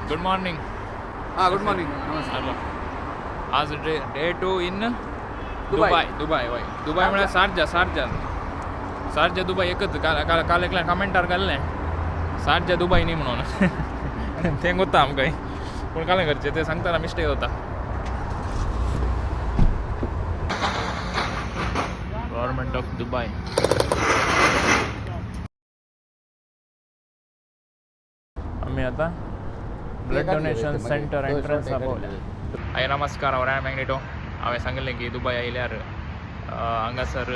Good morning. Good morning. Hello. आज day 2 in Dubai वय Dubai म्हळ्यार शारजा दुबई एकच. काल एकल्या कमेंटार घाल्लें शारजा दुबई न्ही म्हणून. तें कोत्ता आमकां पूण कालें करचें तें सांगतना मिस्टेक जाता. Government of Dubai. आम्ही आता ब्लड डोनेशन सेंटर एंट्रन्स पावल्या. हाय नमस्कार. हांव मॅग्नेटो. हांवें सांगलें की दुबय आयल्यार हांगासर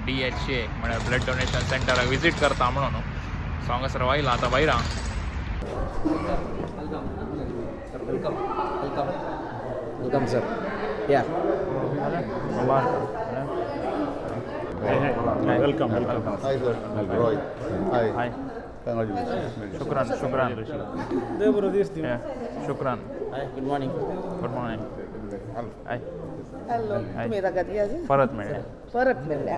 DHA म्हळ्यार ब्लड डोनेशन सेंटराक विजीट करता म्हणून. सो हांगासर आयला आतां भायर. Welcome sir. या welcome. Hi sir. Roy. Hi. Hi. Congratulations. शुक्रान. शुक्रान. Good morning. Good morning. Hi. Hello. तुम्ही येता कधी आज? परत मेळ्या. परत मिळल्या.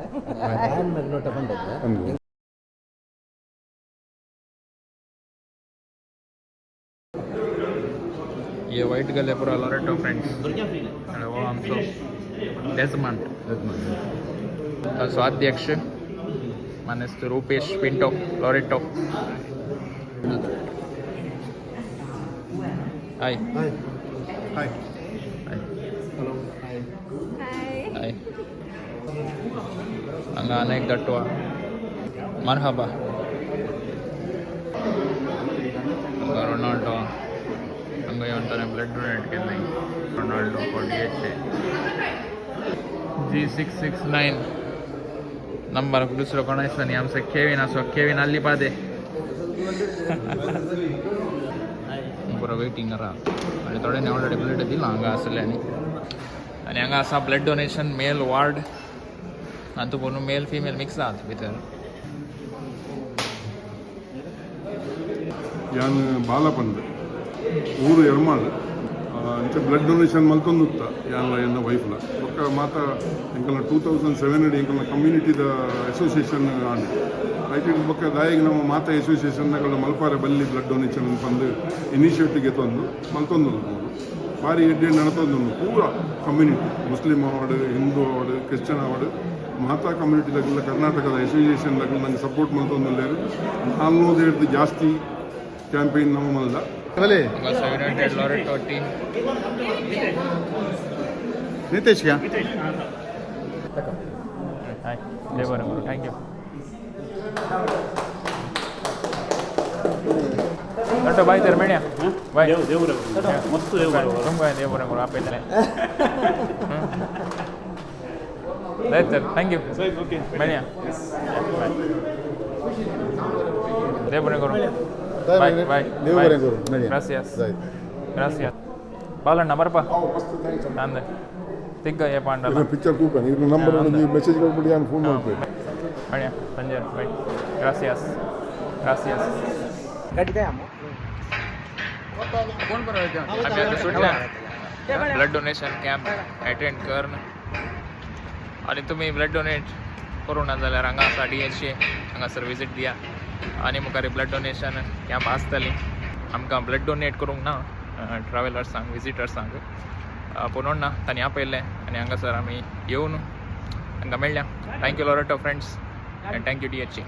ये वाइट गले पूरा लोरेटो फ्रेंड्स. वो आमचो डेजमंड. ताचो अध्यक्ष मानेस्त रुपेश पिंटो लोरेटो. हाय. Hi. हाय. हाय. हांगा आनी एक गट्टो मरहबा. हांगा रोनाल्डो. हांगा येवन ताणें ब्लड डोनेट केल्लें. Ronaldo for DHA. G669 number दुसरो कोणाचो न्ही. आमचो केविन आसो. केविन आल्ली पादे. बरो वेटिंग करा. आनी थोड्यांनी ऑलरेडी ब्लड दिला हांगा आसल्यांनी. आनी हांगा आसा ब्लड डोनेशन मेल वार्ड. तातूंत पूण मेल फिमेल मिक्स आहात भितर. ಯಾನ್ ಬಾಲಪಂದ್ ಊರು ಎರ್ಮಾಳ್ ಇಂಚ ಬ್ಲಡ್ ಡೊನೇಷನ್ ಮಲ್ತೊಂದುತ್ತ ಯಾನ್ಲ ಎನ್ನ ವೈಫ್ಲ ಬೊಕ್ಕ ಮಾತ ಎಂಕಲ್ನ 2007 ಎಂಕಲ್ನ ಕಮ್ಯುನಿಟಿದ ಅಸೋಸಿಯೇಷನ್ ಆಂಡ್ ಐಟಿ ಬೊಕ್ಕ ದಾಯಿಗೆ ನಮ್ಮ ಮಾತ ಅಸೋಸಿಯೇಷನ್ನಗಳ ಮಲ್ಪಾರೆ ಬಲ್ಲಿ ಬ್ಲಡ್ ಡೊನೇಷನ್ ಬಂದು ಇನಿಷಿಯೇಟಿವ್ ಎತ್ತೊಂದು ಮಲ್ತೊಂದು ಭಾರಿ ಎಡ್ಡೆ ನಡತೊಂದು ಪೂರ community Muslim award Hindu award Christian award ಮಾತಾ ಕಮ್ಯುನಿಟಿದಾಗೆಲ್ಲ ಕರ್ನಾಟಕದ ಅಸೋಸಿಯೇಷನ್ದಾಗೆಲ್ಲ ನಂಗೆ ಸಪೋರ್ಟ್ ಮಲ್ತೊಂದುಲ್ಲೇರು 400 ಜಾಸ್ತಿ ಕ್ಯಾಂಪೇನ್ ನಮ್ಮ ಮಲ್ದ ಯುನೈಟೆಡ್ ಲೊರೆಟೋ ಟೀಮ್. ನಿತೇಶ್ ಕ್ಯಾ हाय. देव बरें करूं. थँक्यू. गट्टो बाय तर मेळया. बाय. मस्त देव तुमकां देव बरें करूं आपयतलें. जायत तर थँक्यू. ओके. मेळया. देव बरें करूं. Bye bye. देव बरें करूं. मेळया. ग्रासियास. ग्रासियास. ಬಾಲಣ್ಣ ಬರಪ್ಪ. ನಂದೆ ತಿಗ್ಗ ಏ ಪಾಂಡಲ್ಲ. ಪಿಕ್ಚರ್ ಕೂಪನ್ ಇವ್ರ ನಂಬರ್ ನೀವು ಮೆಸೇಜ್ ಕೊಟ್ಬಿಟ್ಟು ನಾನು ಫೋನ್ ಮಾಡ್ಬೇಕು. ಮಣ್ಯ ಸಂಜೆ ಬೈ. ಗ್ರಾಸಿಯಾಸ್. ग्रासियास. गाडी काय आम्ही? कोण बरोबर आम्ही आता सुटल्या. ब्लड डोनेशन कॅम्प अटेंड कर आणि तुम्ही ब्लड डोनेट करूं ना जाल्यार हांगा आसा DHA हांगासर विजीट दिया. आनी मुखार ब्लड डोनेशन कॅम्प आसतली. आमकां ब्लड डोनेट करूंक ना ट्रॅव्हलर्सांक विजिटर्सांक पूण ना तांणी आपयल्लें आनी हांगासर आमी येवन हांकां मेळ्ळ्या. Thank you Loreto friends and thank you DHA.